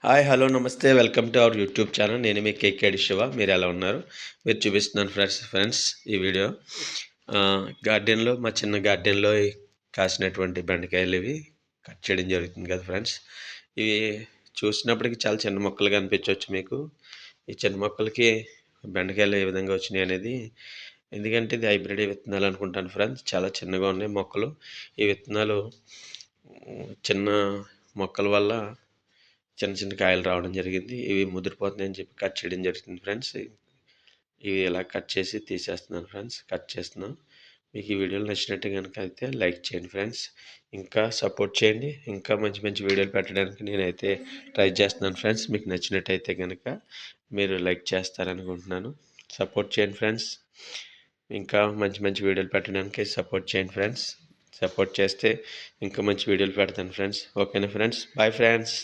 Hi hello నమస్తే welcome to our YouTube channel. నేను మీ కేకేడి శివ. మీరు ఎలా ఉన్నారు? మీరు చూపిస్తున్నాను ఫ్రెండ్స్ ఈ వీడియో గార్డెన్లో మా చిన్న గార్డెన్లో కాసినటువంటి బెండకాయలు ఇవి కట్ చేయడం జరుగుతుంది కదా ఫ్రెండ్స్. ఇవి చూసినప్పటికీ చాలా చిన్న మొక్కలుగా అనిపించవచ్చు మీకు. ఈ చిన్న మొక్కలకి బెండకాయలు ఏ విధంగా వచ్చినాయి అనేది, ఎందుకంటే ఇది హైబ్రిడ్ విత్తనాలు అనుకుంటాను ఫ్రెండ్స్. చాలా చిన్నగా ఉన్నాయి మొక్కలు. ఈ విత్తనాలు చిన్న మొక్కల వల్ల చిన్న చిన్న కాయలు రావడం జరిగింది. ఇవి ముదిరిపోతున్నాయని చెప్పి కట్ చేయడం జరుగుతుంది ఫ్రెండ్స్. ఇవి ఇలా కట్ చేసి తీసేస్తున్నాను ఫ్రెండ్స్. కట్ చేస్తున్నాను. మీకు ఈ వీడియోలు నచ్చినట్టు కనుక అయితే లైక్ చేయండి ఫ్రెండ్స్. ఇంకా సపోర్ట్ చేయండి. ఇంకా మంచి మంచి వీడియోలు పెట్టడానికి నేనైతే ట్రై చేస్తున్నాను ఫ్రెండ్స్. మీకు నచ్చినట్టయితే కనుక మీరు లైక్ చేస్తారనుకుంటున్నాను. సపోర్ట్ చేయండి ఫ్రెండ్స్. ఇంకా మంచి మంచి వీడియోలు పెట్టడానికి సపోర్ట్ చేయండి ఫ్రెండ్స్. సపోర్ట్ చేస్తే ఇంకా మంచి వీడియోలు పెడతాను ఫ్రెండ్స్. ఓకేనా ఫ్రెండ్స్? Bye friends.